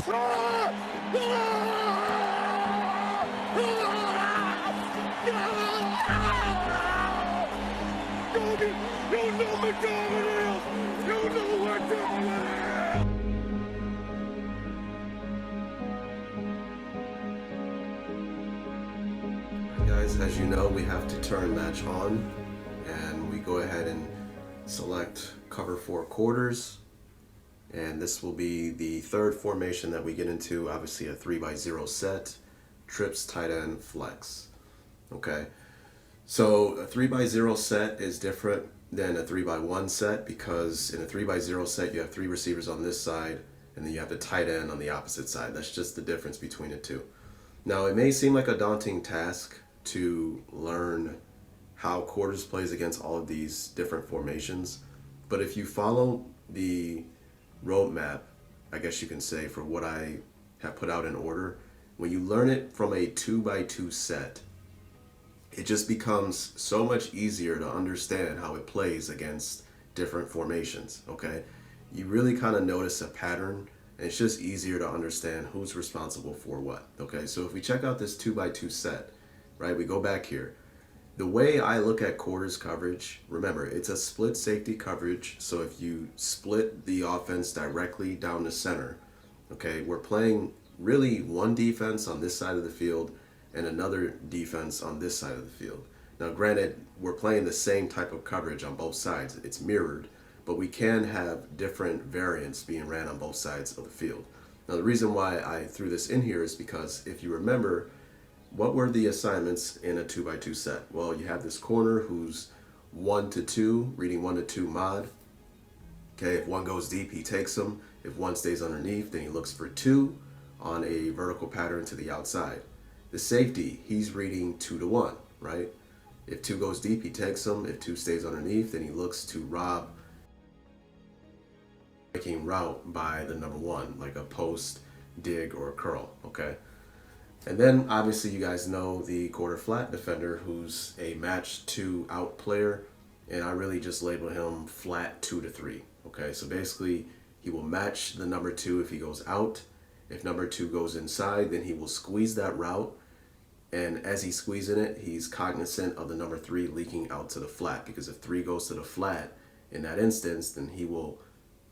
Guys, as you know, we have to turn match on, and we go ahead and select cover 4 quarters, and this will be the third formation that we get into. Obviously a 3x0 set, trips, tight end, flex. Okay, so a 3x0 set is different than a 3x1 set, because in a 3x0 set you have 3 receivers on this side and then you have the tight end on the opposite side. That's just the difference between the two. Now, it may seem like a daunting task to learn how quarters plays against all of these different formations, but if you follow the roadmap, I guess you can say, for what I have put out in order, when you learn it from a 2x2 set, it just becomes so much easier to understand how it plays against different formations. Okay, you really kind of notice a pattern, and it's just easier to understand who's responsible for what. Okay, so if we check out this 2x2 set, right, we go back here. The way I look at quarters coverage, remember, it's a split safety coverage. So if you split the offense directly down the center, okay, we're playing really one defense on this side of the field and another defense on this side of the field. Now, granted, we're playing the same type of coverage on both sides. It's mirrored, but we can have different variants being ran on both sides of the field. Now, the reason why I threw this in here is because if you remember, what were the assignments in a 2x2 set? Well, you have this corner who's 1 to 2, reading 1 to 2 mod. Okay, if one goes deep, he takes them. If one stays underneath, then he looks for 2 on a vertical pattern to the outside. The safety, he's reading 2 to 1, right? If 2 goes deep, he takes them. If 2 stays underneath, then he looks to rob making route by the number 1, like a post, dig, or a curl, okay? And then obviously you guys know the quarter flat defender, who's a match 2 out player, and I really just label him flat 2 to 3. Okay, so basically he will match the number 2 if he goes out. If number 2 goes inside, then he will squeeze that route, and as he's squeezing it, he's cognizant of the number 3 leaking out to the flat, because if 3 goes to the flat in that instance, then he will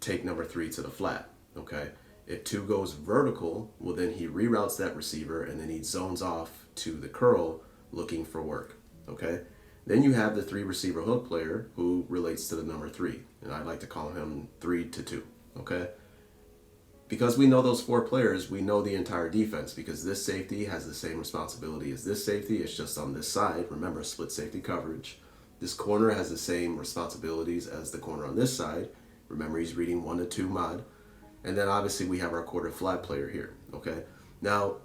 take number 3 to the flat. Okay, if 2 goes vertical, well, then he reroutes that receiver and then he zones off to the curl looking for work. Okay, then you have the 3 receiver hook player who relates to the number 3, and I like to call him 3 to 2. Okay, because we know those 4 players, we know the entire defense, because this safety has the same responsibility as this safety. It's just on this side. Remember, split safety coverage. This corner has the same responsibilities as the corner on this side. Remember, he's reading 1 to 2 mod. And then obviously we have our quarter flat player here, okay? Now,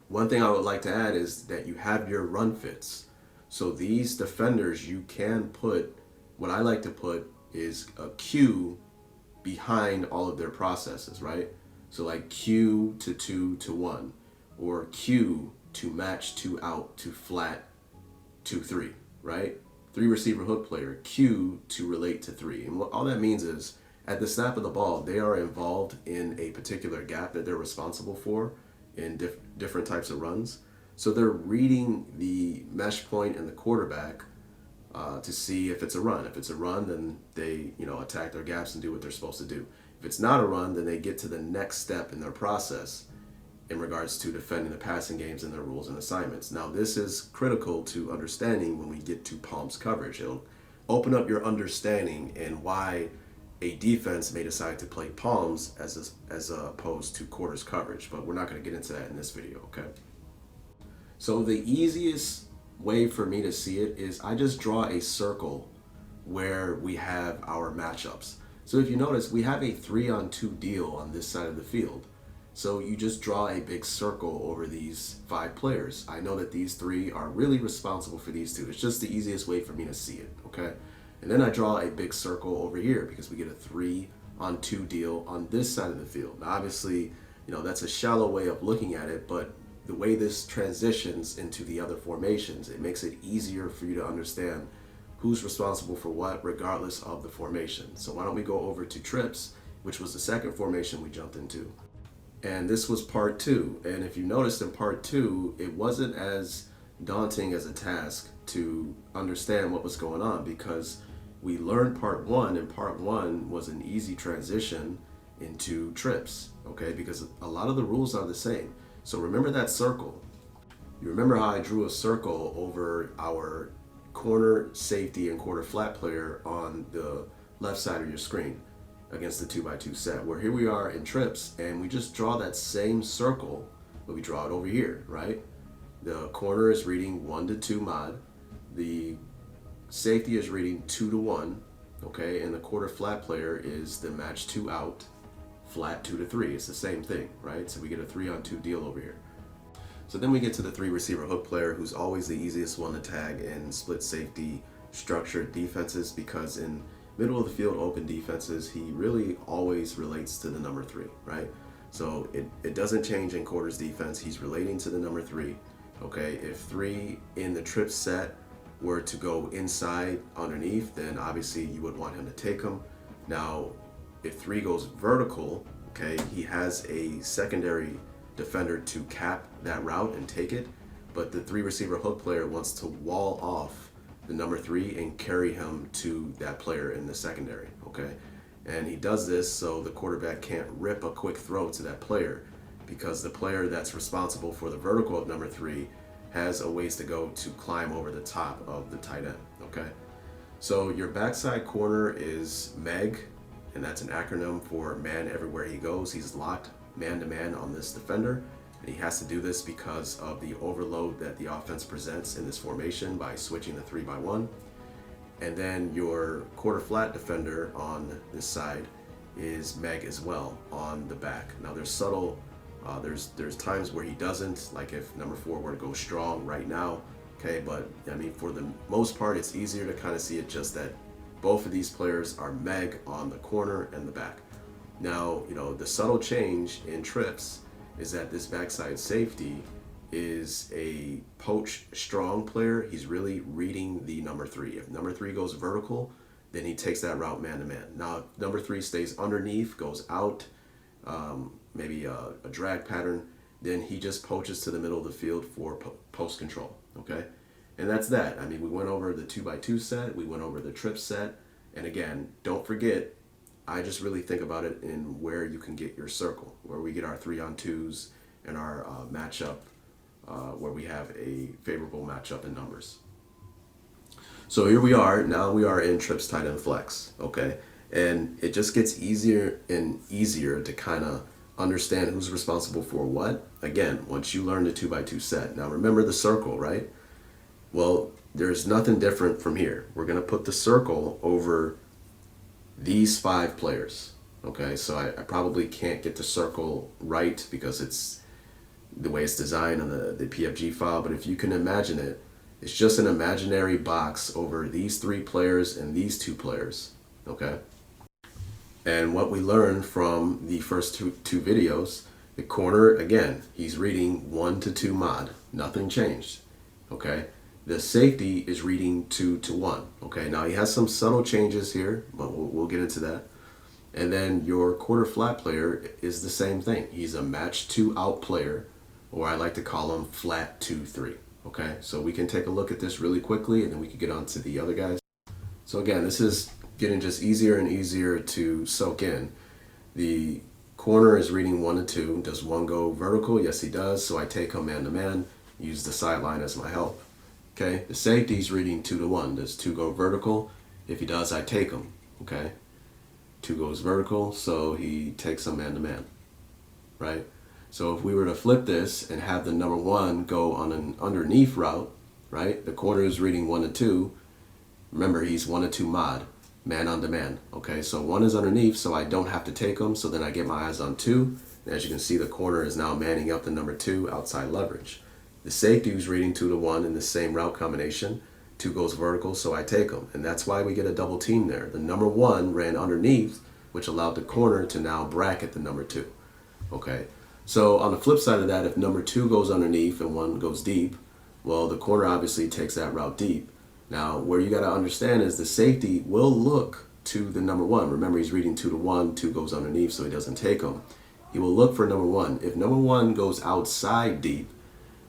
one thing I would like to add is that you have your run fits. So these defenders, you can put, what I like to put is a Q behind all of their processes, right? So like Q to 2 to 1, or Q to match 2 out to flat 2 3, right? 3 receiver hook player, Q to relate to 3. And what all that means is, at the snap of the ball, they are involved in a particular gap that they're responsible for in different types of runs. So they're reading the mesh point and the quarterback to see if it's a run. If it's a run, then they attack their gaps and do what they're supposed to do. If it's not a run, then they get to the next step in their process in regards to defending the passing games and their rules and assignments. Now, this is critical to understanding when we get to Palms coverage. It'll open up your understanding and why a defense may decide to play palms as opposed to quarters coverage, but we're not going to get into that in this video, okay? So the easiest way for me to see it is I just draw a circle where we have our matchups. So if you notice, we have a 3-on-2 deal on this side of the field. So you just draw a big circle over these 5 players. I know that these 3 are really responsible for these 2. It's just the easiest way for me to see it, okay? And then I draw a big circle over here because we get a 3-on-2 deal on this side of the field. Now, obviously, that's a shallow way of looking at it, but the way this transitions into the other formations, it makes it easier for you to understand who's responsible for what, regardless of the formation. So why don't we go over to trips, which was the second formation we jumped into. And this was part two. And if you noticed in part two, it wasn't as daunting as a task to understand what was going on, because we learned part one, and part one was an easy transition into trips, okay? Because a lot of the rules are the same. So remember that circle. You remember how I drew a circle over our corner, safety, and quarter flat player on the left side of your screen against the 2x2 set. Where here we are in trips, and we just draw that same circle, but we draw it over here, right? The corner is reading 1 to 2 mod. The safety is reading 2 to 1, okay? And the quarter flat player is the match 2 out, flat 2 to 3. It's the same thing, right? So we get a 3-on-2 deal over here. So then we get to the 3 receiver hook player, who's always the easiest one to tag in split safety structured defenses, because in middle of the field open defenses, he really always relates to the number 3, right? So it doesn't change in quarters defense. He's relating to the number 3, okay? If 3 in the trip set were to go inside underneath, then obviously you would want him to take him. Now, if 3 goes vertical, okay, he has a secondary defender to cap that route and take it, but the 3 receiver hook player wants to wall off the number 3 and carry him to that player in the secondary, okay? And he does this so the quarterback can't rip a quick throw to that player, because the player that's responsible for the vertical of number 3 has a ways to go to climb over the top of the tight end, okay? So your backside corner is MEG, and that's an acronym for man everywhere he goes. He's locked man-to-man on this defender, and he has to do this because of the overload that the offense presents in this formation by switching the 3-by-1. And then your quarter flat defender on this side is MEG as well on the back. Now there's subtle, there's times where he doesn't, like if number 4 were to go strong right now, okay, but I mean for the most part it's easier to kind of see it just that both of these players are MEG on the corner and the back. Now, you know, the subtle change in trips is that this backside safety is a poach strong player. He's really reading the number 3. If number 3 goes vertical, then he takes that route man-to-man. Now, if number 3 stays underneath, goes out, maybe a drag pattern, then he just poaches to the middle of the field for post control, okay? And that's that. I mean, we went over the 2x2 set, we went over the trip set, and again, don't forget, I just really think about it in where you can get your circle, where we get our 3-on-2s and our matchup, where we have a favorable matchup in numbers. So here we are, now we are in trips, tight end, flex, okay? And it just gets easier and easier to kind of understand who's responsible for what. Again, once you learn the 2x2 set. Now remember the circle, right? Well, there's nothing different from here. We're gonna put the circle over these 5 players, okay? So I probably can't get the circle right because it's the way it's designed on the PFG file, but if you can imagine it, it's just an imaginary box over these 3 players and these 2 players, okay? And what we learned from the first two videos, the corner, again, he's reading 1 to 2 mod, nothing changed, okay? The safety is reading 2 to 1. Okay, now he has some subtle changes here, but we'll get into that. And then your quarter flat player is the same thing. He's a match 2 out player, or I like to call him flat 2-3. Okay, so we can take a look at this really quickly, and then we can get on to the other guys. So again, this is getting just easier and easier to soak in. The corner is reading 1 to 2. Does 1 go vertical? Yes, he does. So I take him man-to-man, use the sideline as my help. Okay, the safety's reading 2 to 1. Does 2 go vertical? If he does, I take him. Okay, 2 goes vertical, so he takes him man-to-man, right? So if we were to flip this and have the number 1 go on an underneath route, right? The corner is reading 1 to 2. Remember, he's 1 to 2 mod, man on demand. Okay, so 1 is underneath, so I don't have to take him. So then I get my eyes on 2. And as you can see, the corner is now manning up the number 2 outside leverage. The safety was reading 2 to 1 in the same route combination. 2 goes vertical, so I take him. And that's why we get a double team there. The number 1 ran underneath, which allowed the corner to now bracket the number 2. Okay, so on the flip side of that, if number 2 goes underneath and 1 goes deep, well, the corner obviously takes that route deep. Now, where you got to understand is the safety will look to the number 1. Remember, he's reading 2 to 1, 2 goes underneath, so he doesn't take him. he will look for number one. If number one goes outside deep,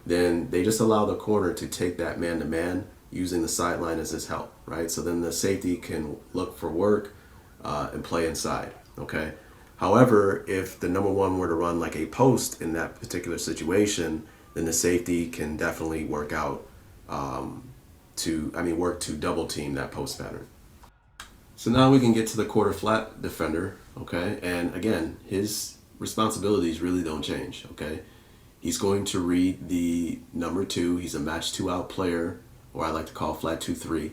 then they just allow the corner to take that man-to-man using the sideline as his help, right? So then the safety can look for work and play inside, okay? However, if the number one were to run like a post in that particular situation, then the safety can definitely work to double team that post pattern. So now we can get to the quarter flat defender, okay? And again, his responsibilities really don't change, okay? He's going to read the number two. He's a match two out player, or I like to call flat 2-3.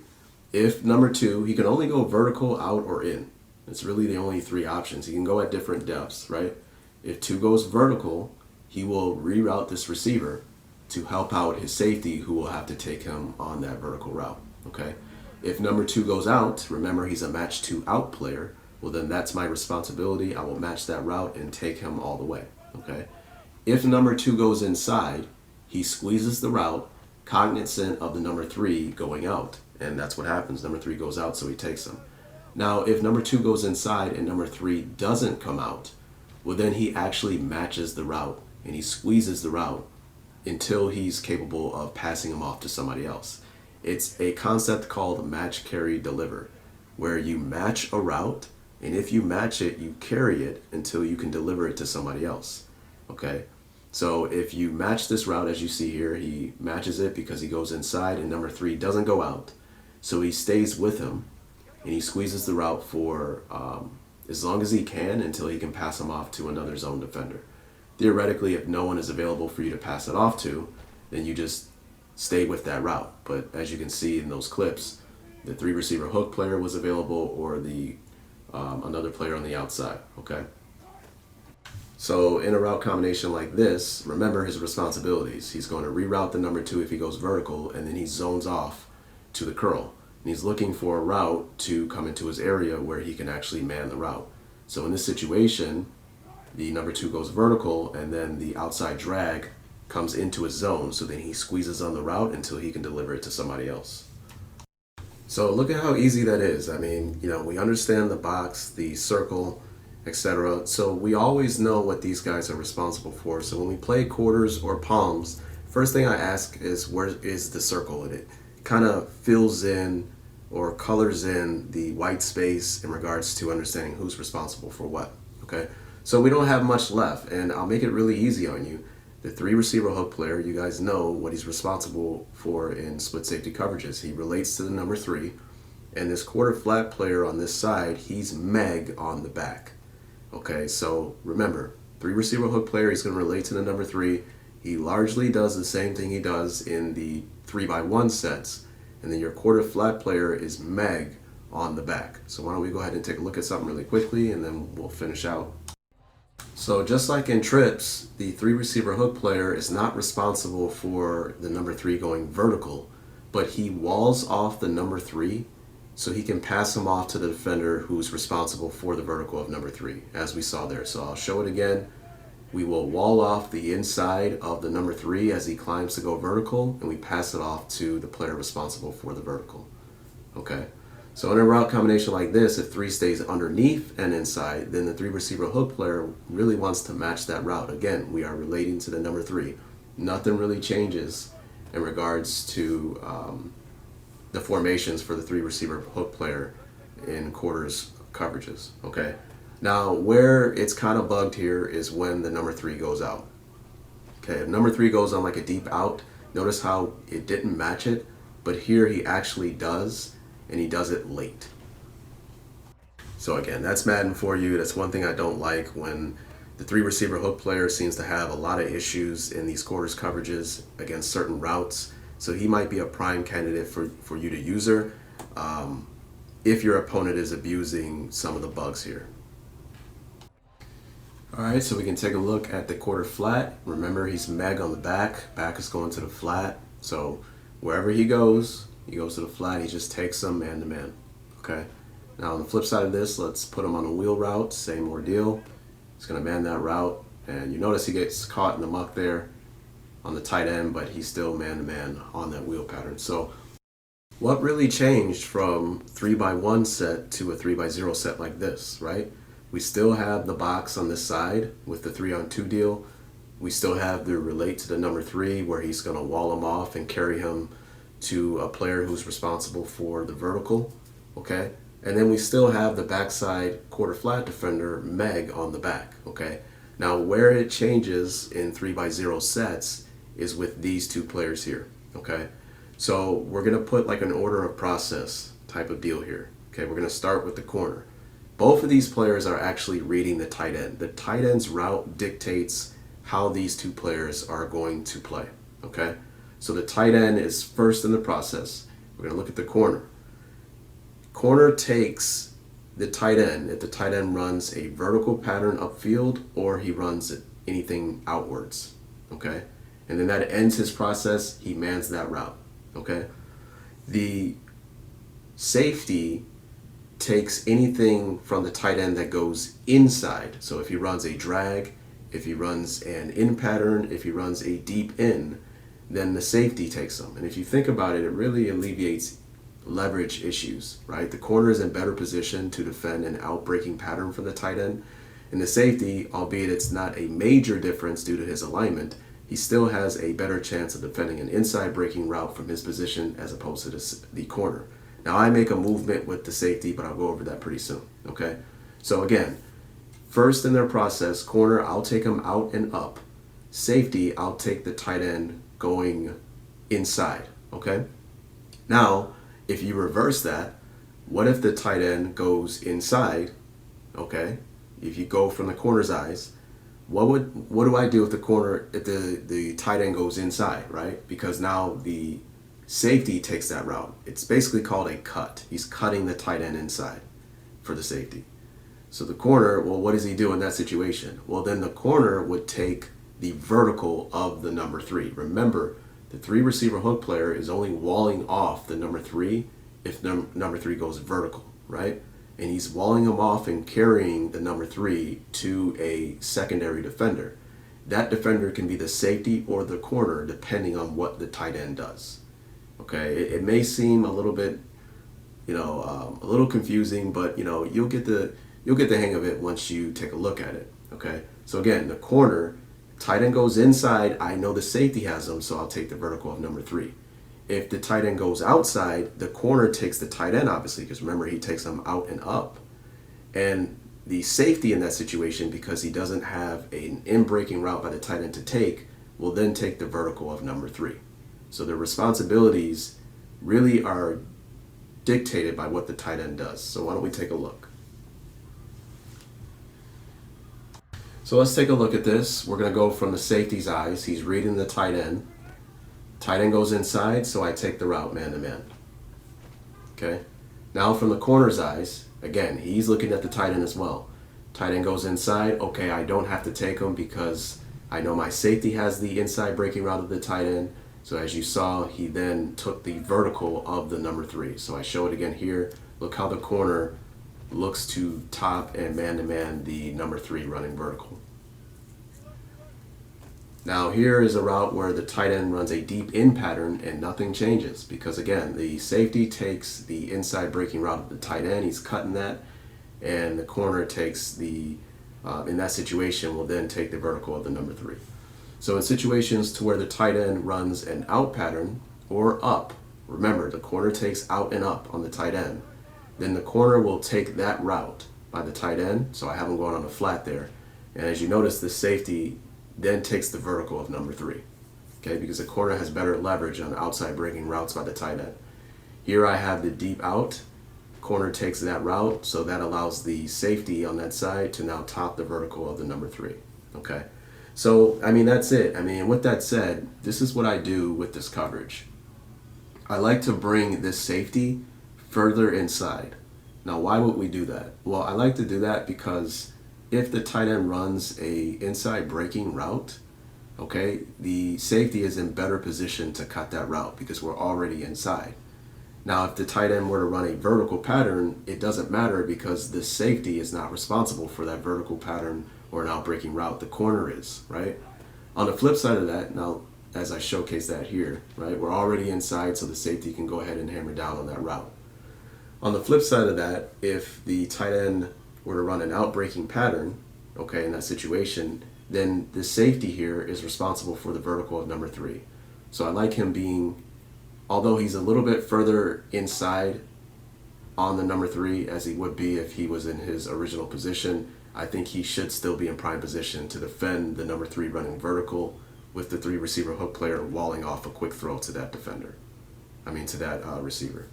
If number two, he can only go vertical, out, or in. It's really the only three options. He can go at different depths, right? If two goes vertical, he will reroute this receiver to help out his safety, who will have to take him on that vertical route, okay? If number two goes out, remember he's a match two out player, well then that's my responsibility. I will match that route and take him all the way, okay? If number two goes inside, he squeezes the route, cognizant of the number three going out, and that's what happens. Number three goes out, so he takes him. Now, if number two goes inside and number three doesn't come out, well then he actually matches the route and he squeezes the route until he's capable of passing him off to somebody else. It's a concept called match, carry, deliver, where you match a route, and if you match it, you carry it until you can deliver it to somebody else, okay? So if you match this route, as you see here, he matches it because he goes inside and number three doesn't go out. So he stays with him and he squeezes the route for as long as he can until he can pass him off to another zone defender. Theoretically, if no one is available for you to pass it off to, then you just stay with that route. But as you can see in those clips, the three receiver hook player was available, or the another player on the outside, okay? So in a route combination like this, remember his responsibilities. He's going to reroute the number two if he goes vertical, and then he zones off to the curl. And he's looking for a route to come into his area where he can actually man the route. So in this situation, the number two goes vertical, and then the outside drag comes into his zone. So then he squeezes on the route until he can deliver it to somebody else. So look at how easy that is. I mean, we understand the box, the circle, etc. So we always know what these guys are responsible for. So when we play quarters or palms, first thing I ask is, where is the circle in it? Kind of fills in or colors in the white space in regards to understanding who's responsible for what, okay? So we don't have much left, and I'll make it really easy on you. The three receiver hook player, you guys know what he's responsible for in split safety coverages. He relates to the number three, and this quarter flat player on this side, he's Meg on the back. Okay, so remember, three receiver hook player, he's going to relate to the number three. He largely does the same thing he does in the 3x1 sets, and then your quarter flat player is Meg on the back. So why don't we go ahead and take a look at something really quickly, and then we'll finish out. So just like in trips, the three receiver hook player is not responsible for the number three going vertical, but he walls off the number three so he can pass him off to the defender who's responsible for the vertical of number three, as we saw there. So I'll show it again. We will wall off the inside of the number three as he climbs to go vertical, and we pass it off to the player responsible for the vertical. Okay? So in a route combination like this, if three stays underneath and inside, then the three receiver hook player really wants to match that route. Again, we are relating to the number three. Nothing really changes in regards to the formations for the three receiver hook player in quarters coverages, okay? Now, where it's kind of bugged here is when the number three goes out. Okay, if number three goes on like a deep out, notice how it didn't match it, but here he actually does, and he does it late. So again, that's Madden for you. That's one thing I don't like, when the three receiver hook player seems to have a lot of issues in these quarters coverages against certain routes. So he might be a prime candidate for you to user if your opponent is abusing some of the bugs here. All right, so we can take a look at the quarter flat. Remember, he's Meg on the back. Back is going to the flat. So wherever he goes to the flat. He just takes them man to man. Okay. Now on the flip side of this, let's put him on a wheel route. Same ordeal. He's going to man that route, and you notice he gets caught in the muck there on the tight end, but he's still man to man on that wheel pattern. So what really changed from 3x1 set to a 3x0 set like this, right? We still have the box on this side with the 3-on-2 deal. We still have the relate to the number 3 where he's going to wall him off and carry him to a player who's responsible for the vertical, okay? And then we still have the backside quarter flat defender, Meg, on the back, okay? Now where it changes in 3x0 sets is with these two players here, okay? So we're going to put like an order of process type of deal here, okay? We're going to start with the corner. Both of these players are actually reading the tight end. The tight end's route dictates how these two players are going to play, okay? So the tight end is first in the process. We're going to look at the corner. Corner takes the tight end if the tight end runs a vertical pattern upfield or he runs anything outwards, okay? And then that ends his process. He mans that route, okay? The safety takes anything from the tight end that goes inside. So if he runs a drag, if he runs an in pattern, if he runs a deep in, then the safety takes them. And if you think about it, it really alleviates leverage issues, right? The corner is in better position to defend an out-breaking pattern for the tight end. And the safety, albeit it's not a major difference due to his alignment, he still has a better chance of defending an inside breaking route from his position as opposed to the corner. Now I make a movement with the safety, but I'll go over that pretty soon, okay? So again, first in their process, corner, I'll take him out and up. Safety, I'll take the tight end going inside, okay? Now, if you reverse that, what if the tight end goes inside, okay? If you go from the corner's eyes, what do I do if the corner, if the tight end goes inside, right? Because now the safety takes that route. It's basically called a cut. He's cutting the tight end inside for the safety. So the corner, well, what does he do in that situation? Well, then the corner would take the vertical of the number 3. Remember, the 3 receiver hook player is only walling off the number 3 if number 3 goes vertical, right? And he's walling him off and carrying the number 3 to a secondary defender. That defender can be the safety or the corner depending on what the tight end does. Okay, it may seem a little bit, a little confusing, but you'll get the hang of it once you take a look at it. Okay, so again, the corner, tight end goes inside. I know the safety has him, so I'll take the vertical of number 3. If the tight end goes outside, the corner takes the tight end, obviously, because remember he takes them out and up. And the safety in that situation, because he doesn't have an in-breaking route by the tight end to take, will then take the vertical of number 3. So the responsibilities really are dictated by what the tight end does. So why don't we take a look? So let's take a look at this. We're going to go from the safety's eyes. He's reading the tight end. Tight end goes inside, so I take the route man-to-man. Okay? Now from the corner's eyes, again, he's looking at the tight end as well. Tight end goes inside. Okay, I don't have to take him because I know my safety has the inside breaking route of the tight end. So as you saw, he then took the vertical of the number 3. So I show it again here. Look how the corner looks to top and man-to-man the number 3 running vertical. Now here is a route where the tight end runs a deep in pattern and nothing changes because again, the safety takes the inside breaking route of the tight end. He's cutting that, and the corner takes the, in that situation, will then take the vertical of the number 3. So in situations to where the tight end runs an out pattern or up, remember the corner takes out and up on the tight end, then the corner will take that route by the tight end. So I have him going on a flat there. And as you notice, the safety then takes the vertical of number 3. Okay, because the corner has better leverage on outside breaking routes by the tight end. Here I have the deep out. Corner takes that route, so that allows the safety on that side to now top the vertical of the number 3. Okay. So, I mean, that's it. I mean, with that said, this is what I do with this coverage. I like to bring this safety further inside. Now, why would we do that? Well, I like to do that because if the tight end runs a inside breaking route, okay, the safety is in better position to cut that route because we're already inside. Now, if the tight end were to run a vertical pattern, it doesn't matter because the safety is not responsible for that vertical pattern or an out-breaking route. The corner is, right? On the flip side of that, now, as I showcase that here, right, we're already inside, so the safety can go ahead and hammer down on that route. On the flip side of that, if the tight end were to run an out-breaking pattern, okay, in that situation, then the safety here is responsible for the vertical of number 3. So I like him being, although he's a little bit further inside on the number 3 as he would be if he was in his original position, I think he should still be in prime position to defend the number 3 running vertical with the 3 receiver hook player walling off a quick throw to that defender. To that receiver.